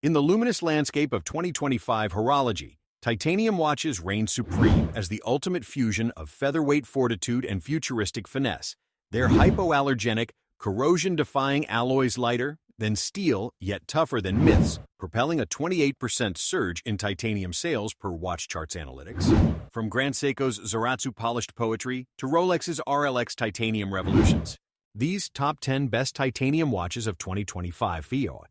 In the luminous landscape of 2025 horology, titanium watches reign supreme as the ultimate fusion of featherweight fortitude and futuristic finesse. Their hypoallergenic, corrosion-defying alloys lighter than steel, yet tougher than myths, propelling a 28% surge in titanium sales per Watch Charts analytics. From Grand Seiko's Zaratsu polished poetry to Rolex's RLX titanium revolutions, these top 10 best titanium watches of 2025 FIO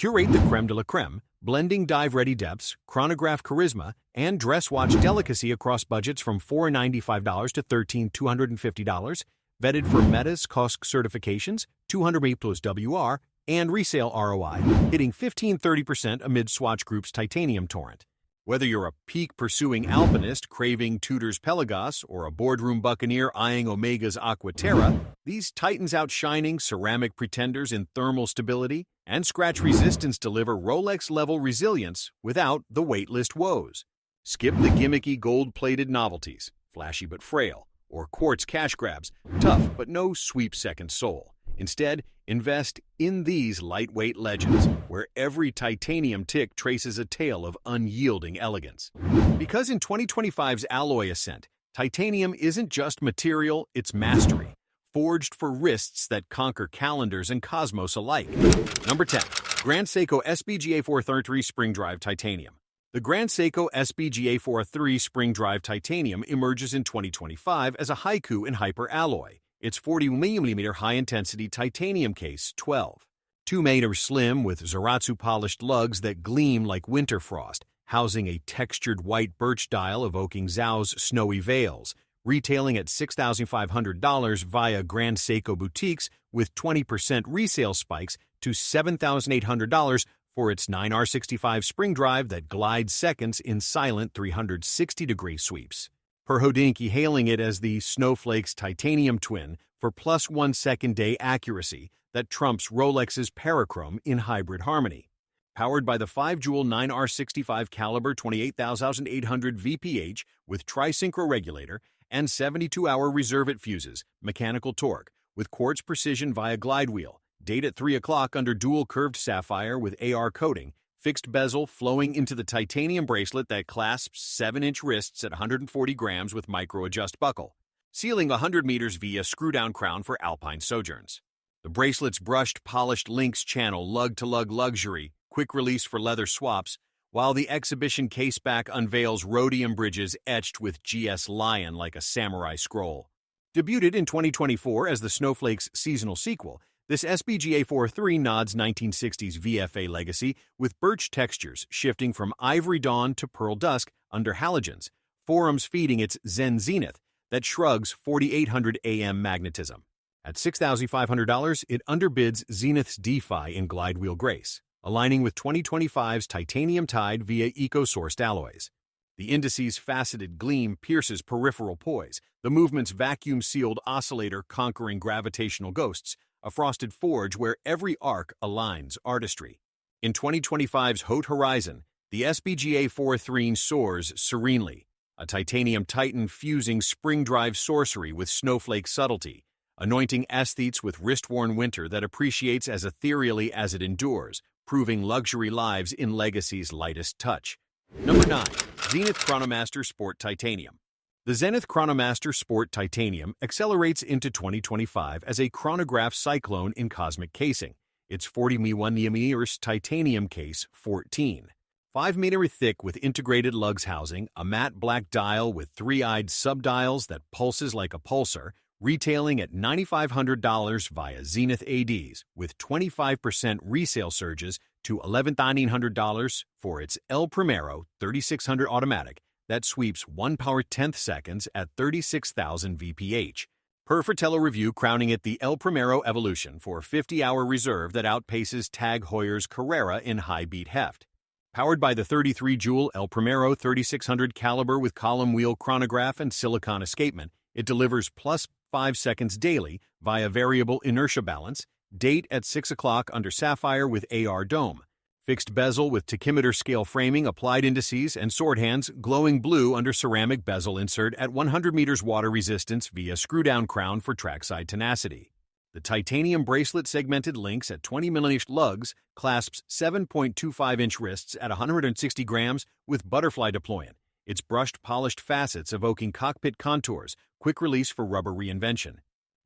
curate the creme de la creme, blending dive-ready depths, chronograph charisma, and dress watch delicacy across budgets from $495 to $13,250, vetted for Meta's COSC certifications, 200 plus WR, and resale ROI, hitting 15-30% amid Swatch Group's titanium torrent. Whether you're a peak-pursuing alpinist craving Tudor's Pelagos or a boardroom buccaneer eyeing Omega's Aquaterra, these titans outshining ceramic pretenders in thermal stability and scratch resistance deliver Rolex-level resilience without the waitlist woes. Skip the gimmicky gold-plated novelties, flashy but frail, or quartz cash grabs, tough but no sweep-second soul. Instead, invest in these lightweight legends, where every titanium tick traces a tale of unyielding elegance. Because in 2025's alloy ascent, titanium isn't just material, it's mastery, forged for wrists that conquer calendars and cosmos alike. Number 10. Grand Seiko SBGA 433 Spring Drive Titanium. The Grand Seiko SBGA 433 Spring Drive Titanium emerges in 2025 as a haiku in hyper-alloy. Its 40mm high-intensity titanium case, 12. 2 slim with Zaratsu polished lugs that gleam like winter frost, housing a textured white birch dial evoking Zhao's snowy veils, retailing at $6,500 via Grand Seiko boutiques with 20% resale spikes to $7,800 for its 9R65 spring drive that glides seconds in silent 360-degree sweeps. Per Hodinkee hailing it as the Snowflake's titanium twin for plus 1 second day accuracy that trumps Rolex's Parachrome in hybrid harmony. Powered by the 5-jewel 9R65 caliber 28,800 VPH with tri-synchro regulator and 72-hour reserve it fuses, mechanical torque, with quartz precision via glide wheel, date at 3 o'clock under dual curved sapphire with AR coating, fixed bezel flowing into the titanium bracelet that clasps 7-inch wrists at 140 grams with micro-adjust buckle, sealing 100 meters via screw-down crown for alpine sojourns. The bracelet's brushed, polished links channel lug-to-lug luxury, quick release for leather swaps, while the exhibition caseback unveils rhodium bridges etched with GS Lion like a samurai scroll. Debuted in 2024 as the Snowflake's seasonal sequel, this SBGA 4.3 nods 1960s VFA legacy with birch textures shifting from ivory dawn to pearl dusk under halogens, forums feeding its Zen zenith that shrugs 4800 AM magnetism. At $6,500, it underbids Zenith's DeFi in glide wheel grace, aligning with 2025's titanium tied via eco-sourced alloys. The indice's faceted gleam pierces peripheral poise, the movement's vacuum-sealed oscillator conquering gravitational ghosts, a frosted forge where every arc aligns artistry. In 2025's Haute Horizon, the SBGA 4.3 soars serenely, a titanium titan fusing spring-drive sorcery with snowflake subtlety, anointing aesthetes with wrist-worn winter that appreciates as ethereally as it endures, proving luxury lives in legacy's lightest touch. Number 9. Zenith Chronomaster Sport Titanium. The Zenith Chronomaster Sport Titanium accelerates into 2025 as a chronograph cyclone in cosmic casing, its 40mm titanium case 14. 5 meter thick with integrated lugs housing, a matte black dial with 3-eyed subdials that pulses like a pulsar, retailing at $9,500 via Zenith ADs with 25% resale surges to $11,900 for its El Primero 3600 automatic that sweeps 1 power 10th seconds at 36,000 VPH. Per Fratello Review crowning it the El Primero Evolution for a 50-hour reserve that outpaces Tag Heuer's Carrera in high-beat heft. Powered by the 33-jewel El Primero 3600 caliber with column wheel chronograph and silicon escapement, it delivers plus 5 seconds daily via variable inertia balance, date at 6 o'clock under sapphire with AR dome. Fixed bezel with tachymeter scale framing, applied indices, and sword hands glowing blue under ceramic bezel insert at 100 meters water resistance via screw-down crown for trackside tenacity. The titanium bracelet segmented links at 20mm lugs, clasps 7.25-inch wrists at 160 grams with butterfly deployant. Its brushed, polished facets evoking cockpit contours, quick release for rubber reinvention.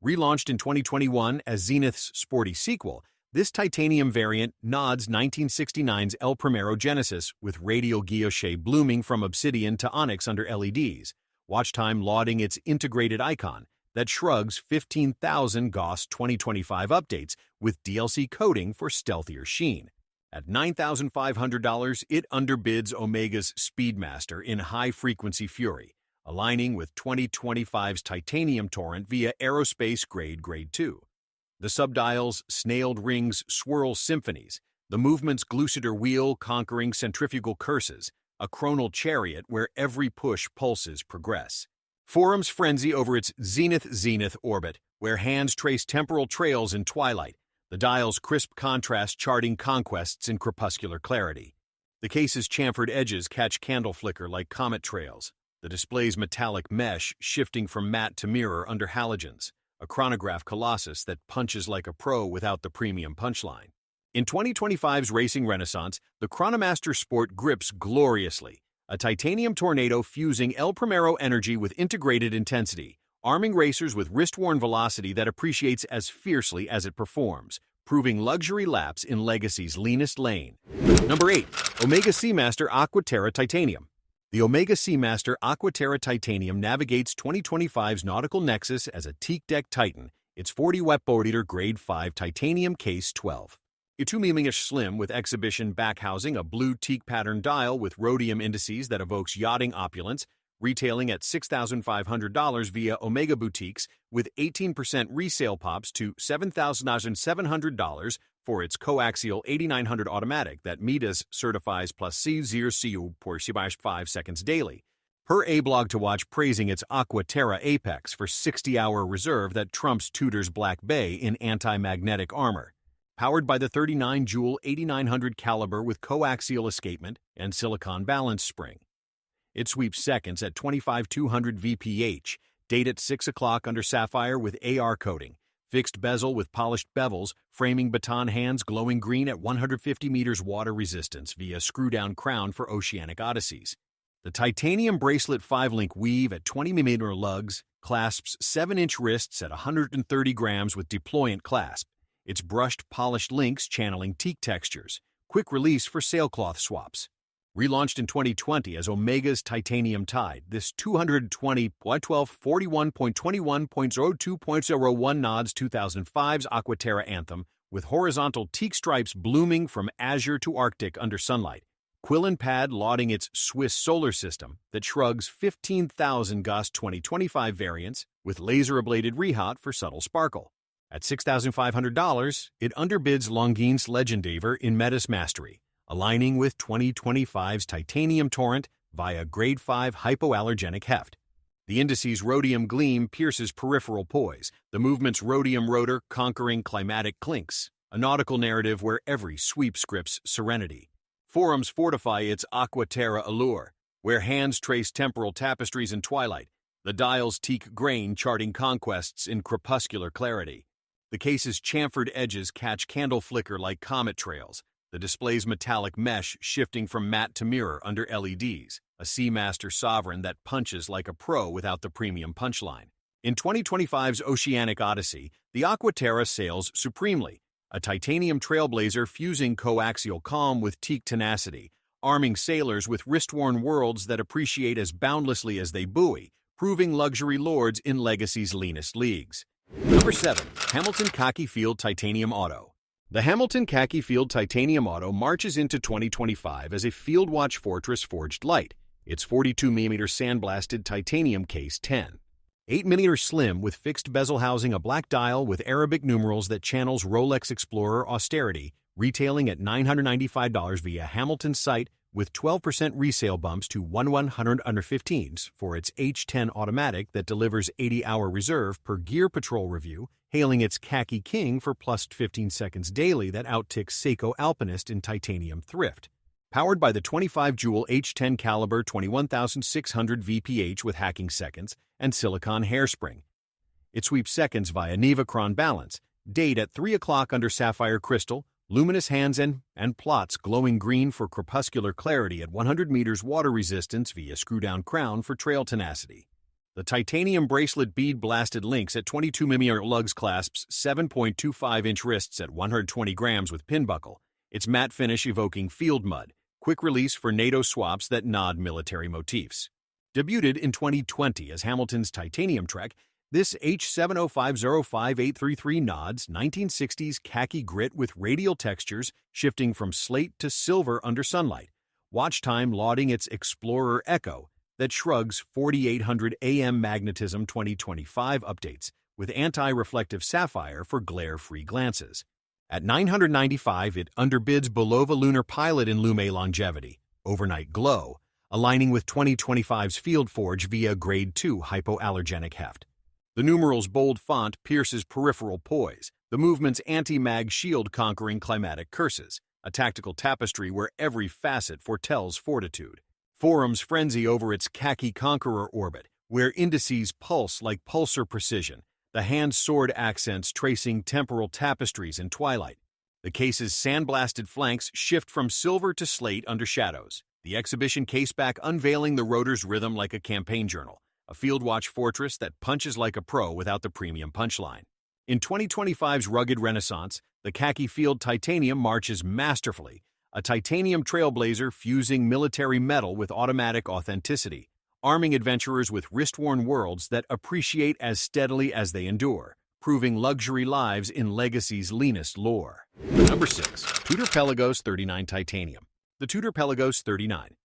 Relaunched in 2021 as Zenith's sporty sequel, this titanium variant nods 1969's El Primero Genesis with radial guilloche blooming from obsidian to onyx under LEDs, watch time lauding its integrated icon that shrugs 15,000 Gauss 2025 updates with DLC coating for stealthier sheen. At $9,500, it underbids Omega's Speedmaster in high-frequency fury, aligning with 2025's titanium torrent via aerospace grade Grade 2. The subdials, snailed rings, swirl symphonies, the movement's glucider wheel conquering centrifugal curses, a chronal chariot where every push pulses progress. Forums frenzy over its zenith orbit, where hands trace temporal trails in twilight, the dial's crisp contrast charting conquests in crepuscular clarity. The case's chamfered edges catch candle flicker like comet trails, the display's metallic mesh shifting from matte to mirror under halogens, a chronograph colossus that punches like a pro without the premium punchline. In 2025's racing renaissance, the Chronomaster Sport grips gloriously, a titanium tornado fusing El Primero energy with integrated intensity, arming racers with wrist-worn velocity that appreciates as fiercely as it performs, proving luxury laps in Legacy's leanest lane. Number 8. Omega Seamaster Aquaterra Titanium. The Omega Seamaster Aquaterra Titanium navigates 2025's nautical nexus as a teak deck titan, its 40 wetboard-eater Grade 5 titanium case 12. It's 2mm slim with exhibition back housing, a blue teak pattern dial with rhodium indices that evokes yachting opulence, retailing at $6,500 via Omega boutiques with 18% resale pops to $7,700 for its coaxial 8900 automatic that Midas certifies plus C0CU por 5 seconds daily. Her A-blog to watch praising its Aquaterra Apex for 60-hour reserve that trumps Tudor's Black Bay in anti-magnetic armor. Powered by the 39-joule 8900 caliber with coaxial escapement and silicon balance spring. It sweeps seconds at 25,200 VPH, date at 6 o'clock under sapphire with AR coating, fixed bezel with polished bevels, framing baton hands glowing green at 150 meters water resistance via screw-down crown for oceanic odysseys. The titanium bracelet 5-link weave at 20mm lugs, clasps 7-inch wrists at 130 grams with deployant clasp, its brushed, polished links channeling teak textures, quick release for sailcloth swaps. Relaunched in 2020 as Omega's Titanium Tide, this 220.1241.21.02.01 nods 2005's Aquaterra Anthem with horizontal teak stripes blooming from azure to Arctic under sunlight. Quill and pad lauding its Swiss solar system that shrugs 15,000 Gauss 2025 variants with laser-ablated rehaut for subtle sparkle. At $6,500, it underbids Longines Legendaver in Metis Mastery, aligning with 2025's Titanium Torrent via Grade 5 hypoallergenic heft. The indice's rhodium gleam pierces peripheral poise, the movement's rhodium rotor conquering climatic clinks, a nautical narrative where every sweep scripts serenity. Forums fortify its Aquaterra allure, where hands trace temporal tapestries in twilight, the dial's teak grain charting conquests in crepuscular clarity. The case's chamfered edges catch candle flicker like comet trails, the display's metallic mesh shifting from matte to mirror under LEDs, a Seamaster sovereign that punches like a pro without the premium punchline. In 2025's Oceanic Odyssey, the Aquaterra sails supremely, a titanium trailblazer fusing coaxial calm with teak tenacity, arming sailors with wrist-worn worlds that appreciate as boundlessly as they buoy, proving luxury lords in Legacy's leanest leagues. Number 7. Hamilton Khaki Field Titanium Auto. The Hamilton Khaki Field Titanium Auto marches into 2025 as a Field Watch Fortress forged light, its 42mm sandblasted titanium case 10. 8mm slim with fixed bezel housing a black dial with Arabic numerals that channels Rolex Explorer austerity, retailing at $995 via Hamilton's site with 12% resale bumps to 1,115s for its H10 automatic that delivers 80-hour reserve per Gear Patrol review, hailing its Khaki King for plus 15 seconds daily that outticks Seiko Alpinist in titanium thrift. Powered by the 25-joule H10 caliber 21,600 VPH with hacking seconds and silicon hairspring. It sweeps seconds via Nevacron balance, Date at 3 o'clock under sapphire crystal, luminous hands and plots glowing green for crepuscular clarity at 100 meters water resistance via screw-down crown for trail tenacity. The titanium bracelet bead blasted links at 22 mm lugs clasps 7.25-inch wrists at 120 grams with pin buckle. Its matte finish evoking field mud. Quick release for NATO swaps that nod military motifs. Debuted in 2020 as Hamilton's Titanium Trek, this H70505833 nods 1960s khaki grit with radial textures shifting from slate to silver under sunlight. Watch time lauding its Explorer Echo that shrugs 4800 AM magnetism 2025 updates with anti-reflective sapphire for glare-free glances. At $995, it underbids Bulova Lunar Pilot in Lume longevity, overnight glow, aligning with 2025's Field Forge via Grade 2 hypoallergenic heft. The numerals' bold font pierces peripheral poise, the movement's anti-mag shield conquering climatic curses, a tactical tapestry where every facet foretells fortitude. Forums frenzy over its khaki conqueror orbit, where indices pulse like pulsar precision, the hand-sword accents tracing temporal tapestries in twilight. The case's sandblasted flanks shift from silver to slate under shadows, the exhibition caseback unveiling the rotor's rhythm like a campaign journal, a field watch fortress that punches like a pro without the premium punchline. In 2025's rugged renaissance, the khaki field titanium marches masterfully, a titanium trailblazer fusing military metal with automatic authenticity, arming adventurers with wrist-worn worlds that appreciate as steadily as they endure, proving luxury lives in legacy's leanest lore. Number 6. Tudor Pelagos 39 Titanium. The Tudor Pelagos 39.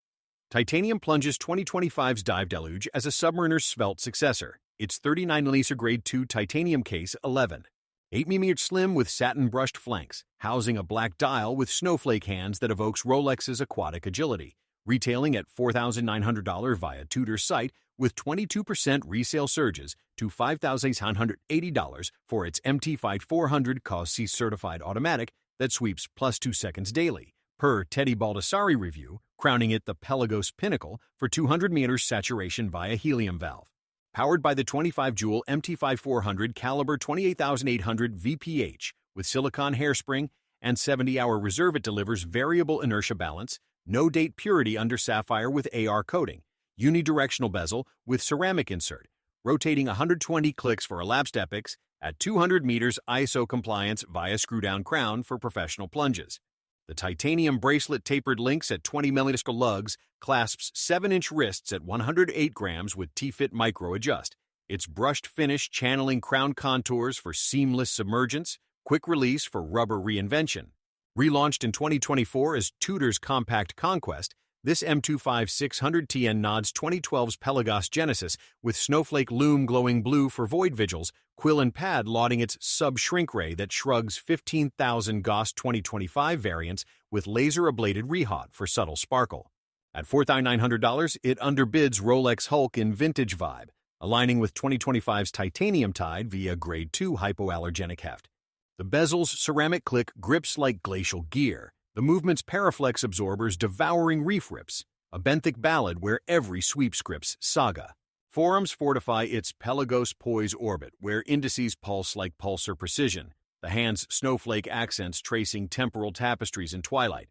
Titanium plunges 2025's dive deluge as a submariner's svelte successor. Its 39mm Grade 2 titanium case 11. 8mm slim with satin-brushed flanks, housing a black dial with snowflake hands that evokes Rolex's aquatic agility, retailing at $4,900 via Tudor's site with 22% resale surges to $5,980 for its MT5400 COSC certified automatic that sweeps +2 seconds daily, per Teddy Baldessari review, crowning it the Pelagos pinnacle for 200 meters saturation via helium valve. Powered by the 25-joule MT5400 caliber 28,800 VPH with silicon hairspring and 70-hour reserve, it delivers variable inertia balance, no-date purity under sapphire with AR coating, unidirectional bezel with ceramic insert, rotating 120 clicks for elapsed epochs, at 200 meters ISO compliance via screw-down crown for professional plunges. The titanium bracelet tapered links at 20 mm lugs, clasps 7-inch wrists at 108 grams with T-Fit Micro Adjust. Its brushed finish channeling crown contours for seamless submergence, quick release for rubber reinvention. Relaunched in 2024 as Tudor's Compact Conquest, this M25600TN nods 2012's Pelagos Genesis with snowflake loom glowing blue for void vigils, quill and pad lauding its sub-shrink ray that shrugs 15,000 Gauss 2025 variants with laser-ablated rehaut for subtle sparkle. At $4,900, it underbids Rolex Hulk in vintage vibe, aligning with 2025's Titanium Tide via Grade 2 hypoallergenic heft. The bezel's ceramic click grips like glacial gear, the movement's Paraflex absorbers devouring reef rips, a benthic ballad where every sweep scripts saga. Forums fortify its Pelagos poise orbit where indices pulse like pulsar precision, the hand's snowflake accents tracing temporal tapestries in twilight.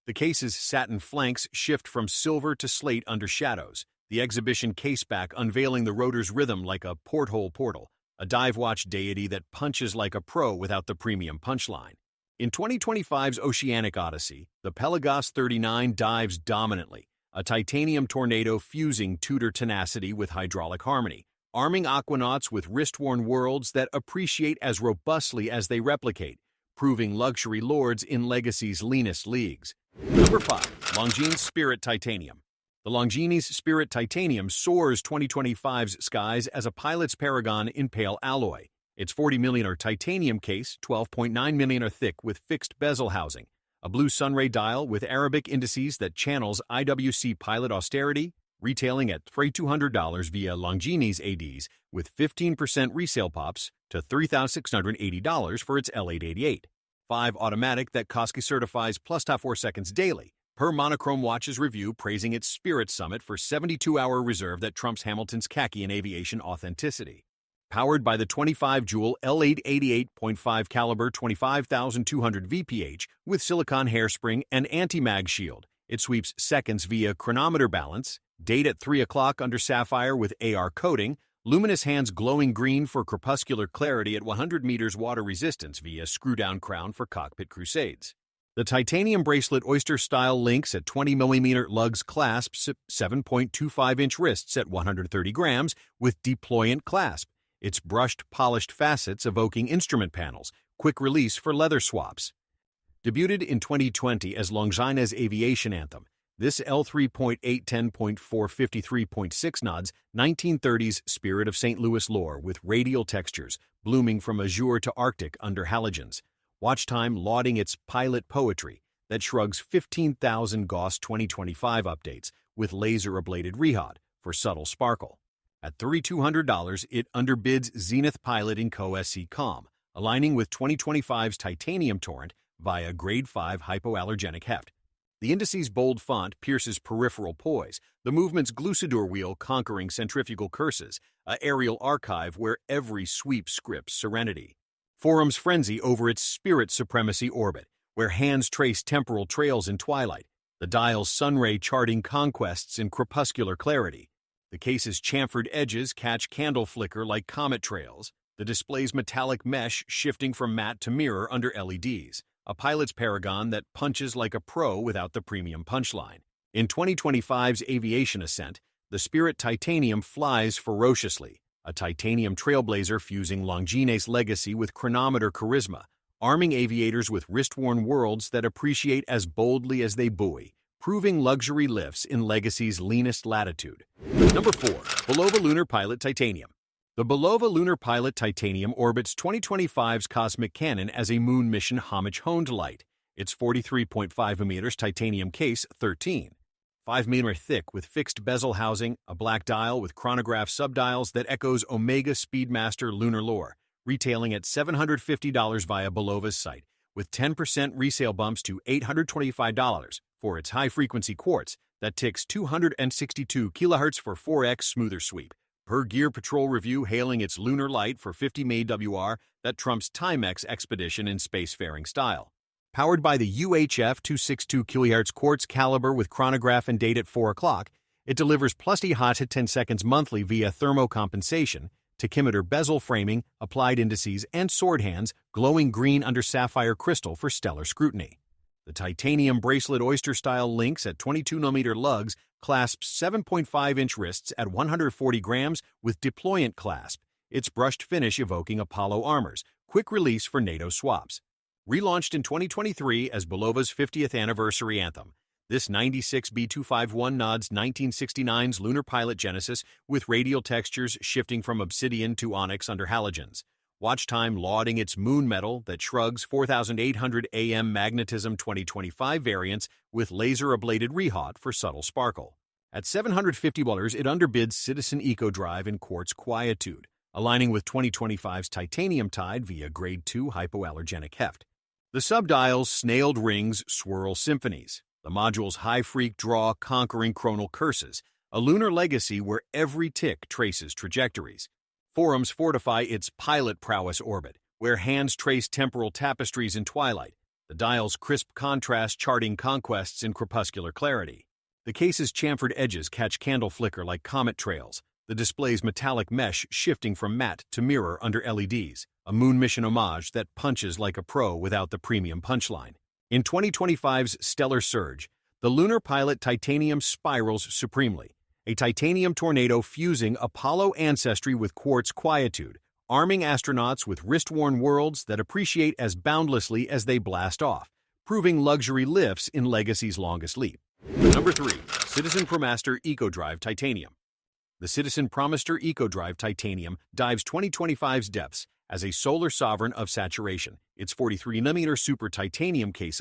The case's satin flanks shift from silver to slate under shadows, the exhibition caseback unveiling the rotor's rhythm like a porthole portal, a dive watch deity that punches like a pro without the premium punchline. In 2025's Oceanic Odyssey, the Pelagos 39 dives dominantly, a titanium tornado fusing Tudor tenacity with hydraulic harmony, arming aquanauts with wrist-worn worlds that appreciate as robustly as they replicate, proving luxury lords in legacy's leanest leagues. Number 5. Longines Spirit Titanium. The Longines Spirit Titanium soars 2025's skies as a pilot's paragon in pale alloy. Its 40mm titanium case, 12.9mm thick with fixed bezel housing, a blue sunray dial with Arabic indices that channels IWC pilot austerity, retailing at $3,200 via Longines ADs with 15% resale pops to $3,680 for its L888. 5 automatic that Koski certifies +top 4 seconds daily, per Monochrome Watch's review praising its Spirit Summit for 72-hour reserve that trumps Hamilton's khaki and aviation authenticity. Powered by the 25-jewel L888.5 caliber 25,200 VPH with silicone hairspring and anti-mag shield. It sweeps seconds via chronometer balance, date at 3 o'clock under sapphire with AR coating, luminous hands glowing green for crepuscular clarity at 100 meters water resistance via screw-down crown for cockpit crusades. The titanium bracelet oyster-style links at 20mm lugs clasps, 7.25-inch wrists at 130 grams with deployant clasp. Its brushed, polished facets evoking instrument panels, quick release for leather swaps. Debuted in 2020 as Longines Aviation Anthem, this L3.8 10.4 nods 1930s spirit of St. Louis lore with radial textures, blooming from azure to Arctic under halogens. Watch time lauding its pilot poetry that shrugs 15,000 Gauss 2025 updates with laser-ablated rehaut for subtle sparkle. At $3,200, it underbids Zenith Pilot in Co SC Calm, aligning with 2025's titanium torrent via Grade 5 hypoallergenic heft. The indice's bold font pierces peripheral poise, the movement's glucidur wheel conquering centrifugal curses, a aerial archive where every sweep scripts serenity. Forum's frenzy over its spirit supremacy orbit, where hands trace temporal trails in twilight, the dial's sunray charting conquests in crepuscular clarity. The case's chamfered edges catch candle flicker like comet trails, the display's metallic mesh shifting from matte to mirror under LEDs, a pilot's paragon that punches like a pro without the premium punchline. In 2025's aviation ascent, the Spirit Titanium flies ferociously, a titanium trailblazer fusing Longines legacy with chronometer charisma, arming aviators with wrist-worn worlds that appreciate as boldly as they buoy, proving luxury lifts in legacy's leanest latitude. Number 4. Bulova Lunar Pilot Titanium. The Bulova Lunar Pilot Titanium orbits 2025's cosmic cannon as a moon mission homage-honed light. Its 43.5mm titanium case, 5mm thick with fixed bezel housing, a black dial with chronograph subdials that echoes Omega Speedmaster lunar lore, retailing at $750 via Bulova's site, with 10% resale bumps to $825 for its high-frequency quartz that ticks 262 kHz for 4x smoother sweep. Per Gear Patrol Review hailing its lunar light for 50 MAWR that trumps Timex expedition in spacefaring style. Powered by the UHF 262 kHz quartz caliber with chronograph and date at 4 o'clock, it delivers +T hot at 10 seconds monthly via thermocompensation, tachymeter bezel framing, applied indices, and sword hands glowing green under sapphire crystal for stellar scrutiny. The titanium bracelet oyster-style links at 22mm lugs clasps 7.5-inch wrists at 140 grams with deployant clasp, its brushed finish evoking Apollo armors, quick release for NATO swaps. Relaunched in 2023 as Bulova's 50th anniversary anthem, this 96 B251 nods 1969's lunar pilot genesis with radial textures shifting from obsidian to onyx under halogens. Watch time lauding its moon metal that shrugs 4,800 AM magnetism 2025 variants with laser-ablated rehaut for subtle sparkle. At $750, it underbids Citizen Eco Drive in quartz quietude, aligning with 2025's titanium tide via Grade 2 hypoallergenic heft. The subdial's snailed rings swirl symphonies, the module's high-freak draw conquering chronal curses, a lunar legacy where every tick traces trajectories. Forums fortify its pilot prowess orbit, where hands trace temporal tapestries in twilight, the dial's crisp contrast charting conquests in crepuscular clarity. The case's chamfered edges catch candle flicker like comet trails, the display's metallic mesh shifting from matte to mirror under LEDs, a moon mission homage that punches like a pro without the premium punchline. In 2025's stellar surge, the Lunar Pilot Titanium spirals supremely, a titanium tornado fusing Apollo ancestry with quartz quietude, arming astronauts with wrist-worn worlds that appreciate as boundlessly as they blast off, proving luxury lifts in Legacy's longest leap. Number 3. Citizen ProMaster EcoDrive Titanium. The Citizen ProMaster EcoDrive Titanium dives 2025's depths as a solar sovereign of saturation, its 43mm Super Titanium Case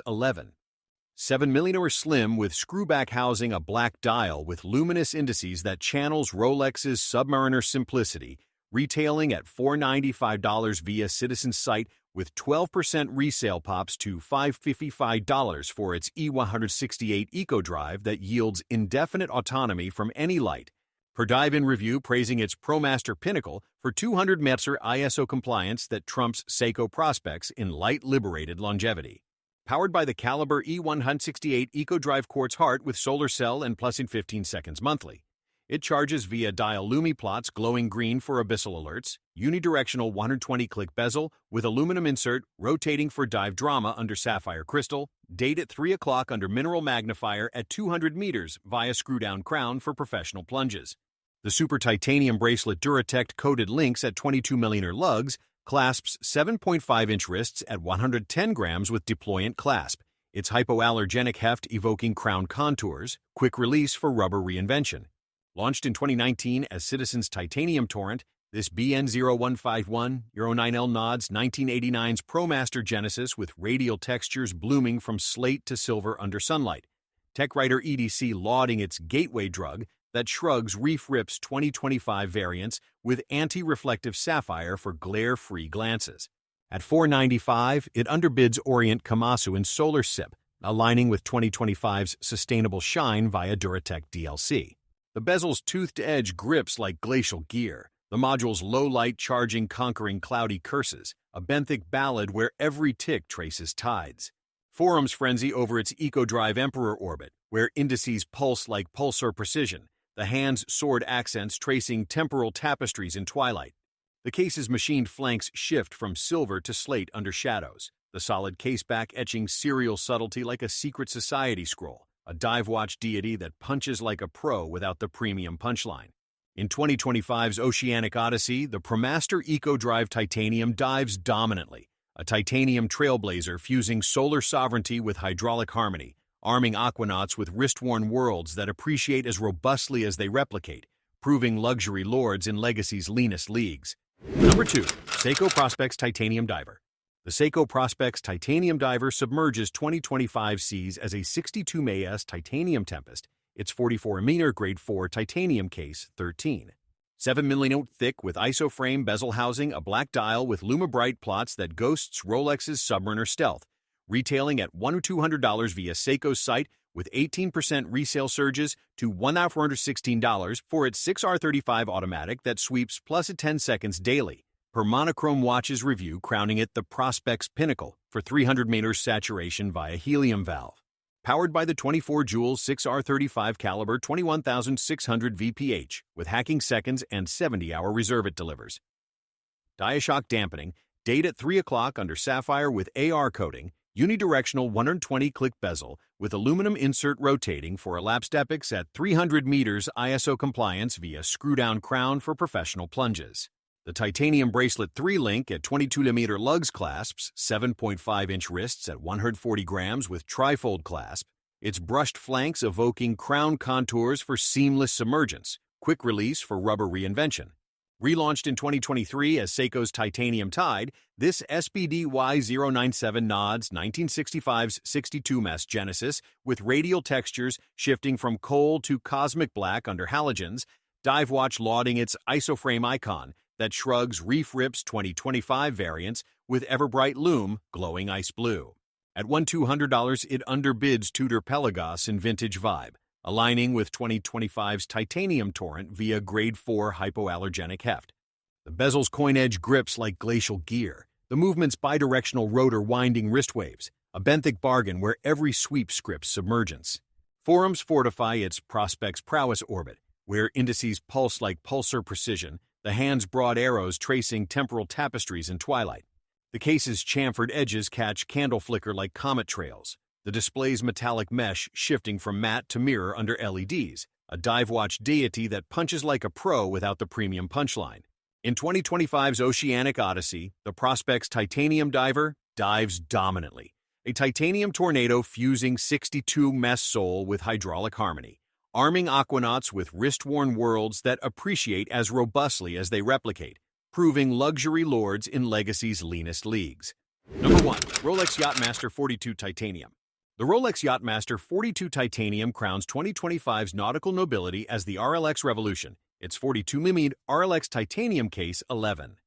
7mm slim with screwback housing, a black dial with luminous indices that channels Rolex's Submariner simplicity, retailing at $495 via Citizen's site with 12% resale pops to $555 for its E168 EcoDrive that yields indefinite autonomy from any light. Per dive-in review praising its ProMaster Pinnacle for 200 Metzer ISO compliance that trumps Seiko prospects in light liberated longevity. Powered by the Caliber E168 EcoDrive Quartz Heart with solar cell and plus in 15 seconds monthly. It charges via dial Lumi plots glowing green for abyssal alerts, unidirectional 120-click bezel with aluminum insert rotating for dive drama under sapphire crystal, date at 3 o'clock under mineral magnifier at 200 meters via screw-down crown for professional plunges. The super titanium bracelet Duratect coated links at 22mm lugs clasps 7.5-inch wrists at 110 grams with deployant clasp. Its hypoallergenic heft evoking crown contours, quick release for rubber reinvention. Launched in 2019 as Citizen's Titanium Torrent, this BN0151 Euro 9L nods 1989's ProMaster Genesis with radial textures blooming from slate to silver under sunlight. Tech writer EDC lauding its gateway drug that shrugs Reef Rip's 2025 variants with anti-reflective sapphire for glare-free glances. At $495, it underbids Orient Kamasu and Solar Sip, aligning with 2025's sustainable shine via Duratect DLC. The bezel's toothed edge grips like glacial gear. The module's low-light charging conquering cloudy curses, a benthic ballad where every tick traces tides. Forums frenzy over its EcoDrive Emperor orbit, where indices pulse like pulsar precision, the hand's sword accents tracing temporal tapestries in twilight. The case's machined flanks shift from silver to slate under shadows, the solid caseback etching serial subtlety like a secret society scroll, a dive watch deity that punches like a pro without the premium punchline. In 2025's Oceanic Odyssey, the ProMaster EcoDrive Titanium dives dominantly, a titanium trailblazer fusing solar sovereignty with hydraulic harmony, arming aquanauts with wrist-worn worlds that appreciate as robustly as they replicate, proving luxury lords in Legacy's leanest leagues. Number 2. Seiko Prospex Titanium Diver. The Seiko Prospex Titanium Diver submerges 2025 seas as a 62 Mayes Titanium Tempest, its 44mm Grade 4 titanium case 13. 7mm thick with ISO frame bezel housing a black dial with LumaBright plots that ghosts Rolex's Submariner Stealth, retailing at $100 or $200 via Seiko's site with 18% resale surges to $1,416 for its 6R35 automatic that sweeps plus at 10 seconds daily. Per Monochrome Watches review crowning it the Prospex Pinnacle for 300 meters saturation via helium valve. Powered by the 24-joule 6R35 caliber 21,600 VPH with hacking seconds and 70-hour reserve it delivers. Diashock dampening, date at 3 o'clock under sapphire with AR coating, unidirectional 120-click bezel with aluminum insert rotating for elapsed epochs at 300 meters ISO compliance via screw-down crown for professional plunges. The titanium bracelet 3-link at 22mm lugs clasps 7.5-inch wrists at 140 grams with trifold clasp, its brushed flanks evoking crown contours for seamless submergence, quick release for rubber reinvention. Relaunched in 2023 as Seiko's Titanium Tide, this SBDY097 nods 1965's 62 Ms Genesis with radial textures shifting from coal to cosmic black under halogens, dive watch lauding its isoframe icon that shrugs Reef Rip's 2025 variants with Everbright Lume glowing ice blue. At $1,200, it underbids Tudor Pelagos in vintage vibe, aligning with 2025's Titanium Torrent via Grade 4 hypoallergenic heft. The bezel's coin edge grips like glacial gear, the movement's bidirectional rotor winding wrist waves, a benthic bargain where every sweep scripts submergence. Forums fortify its Prospex Prowess orbit, where indices pulse like pulsar precision, the hand's broad arrows tracing temporal tapestries in twilight. The case's chamfered edges catch candle flicker like comet trails, the display's metallic mesh shifting from matte to mirror under LEDs, a dive watch deity that punches like a pro without the premium punchline. In 2025's Oceanic Odyssey, the Prospex Titanium Diver dives dominantly, a titanium tornado fusing 62 Ms sole with hydraulic harmony, arming aquanauts with wrist-worn worlds that appreciate as robustly as they replicate, proving luxury lords in Legacy's leanest leagues. Number 1. Rolex Yachtmaster 42 Titanium. The Rolex Yachtmaster 42 Titanium crowns 2025's nautical nobility as the RLX Revolution, its 42mm RLX Titanium case 11.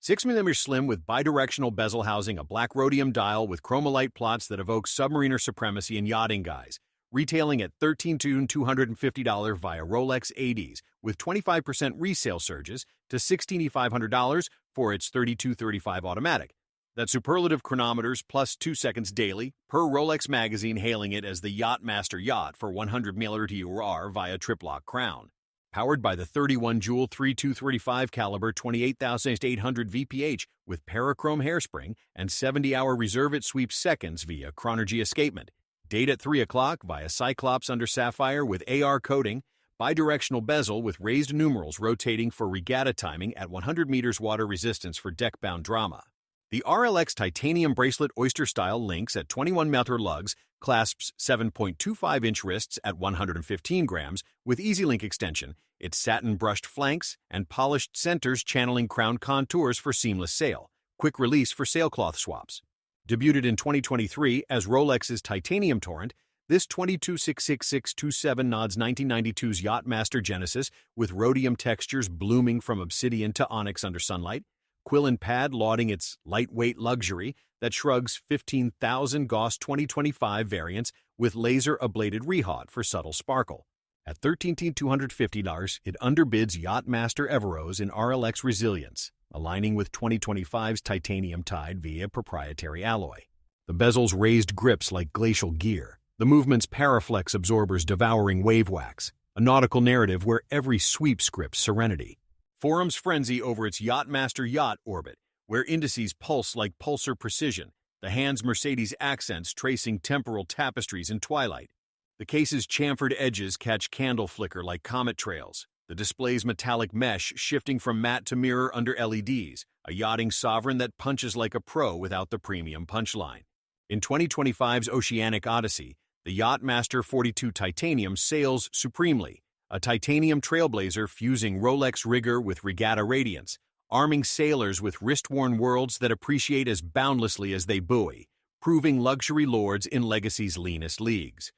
6mm slim with bidirectional bezel housing a black rhodium dial with chromolite plots that evoke submariner supremacy and yachting guise, retailing at $13,250 via Rolex ADs with 25% resale surges to $16,500 for its 3235 automatic. That's superlative chronometers plus 2 seconds daily, per Rolex magazine hailing it as the Yacht Master Yacht for 100 ml via triplock crown. Powered by the 31-jewel 3235 caliber 28,800 VPH with parachrome hairspring and 70-hour reserve it sweeps seconds via chronergy escapement. Date at 3 o'clock via Cyclops under sapphire with AR coating, bidirectional bezel with raised numerals rotating for regatta timing at 100 meters water resistance for deck-bound drama. The RLX titanium bracelet oyster-style links at 21 meter lugs, clasps 7.25-inch wrists at 115 grams with easy link extension, its satin-brushed flanks, and polished centers channeling crown contours for seamless sail, quick release for sailcloth swaps. Debuted in 2023 as Rolex's Titanium Torrent, this 226667 nods 1992's Yachtmaster Genesis with rhodium textures blooming from obsidian to onyx under sunlight, quill and pad lauding its lightweight luxury that shrugs 15,000 Gauss 2025 variants with laser-ablated rehaut for subtle sparkle. At $13,250, it underbids Yachtmaster Everose in RLX resilience, aligning with 2025's titanium tide via proprietary alloy. The bezel's raised grips like glacial gear, the movement's paraflex absorbers devouring wave wax, a nautical narrative where every sweep scripts serenity. Forum's frenzy over its Yachtmaster Yacht orbit, where indices pulse like pulsar precision, the hand's Mercedes accents tracing temporal tapestries in twilight. The case's chamfered edges catch candle flicker like comet trails, the display's metallic mesh shifting from matte to mirror under LEDs, a yachting sovereign that punches like a pro without the premium punchline. In 2025's Oceanic Odyssey, the Yachtmaster 42 Titanium sails supremely, a titanium trailblazer fusing Rolex rigor with regatta radiance, arming sailors with wrist-worn worlds that appreciate as boundlessly as they buoy, proving luxury lords in legacy's leanest leagues.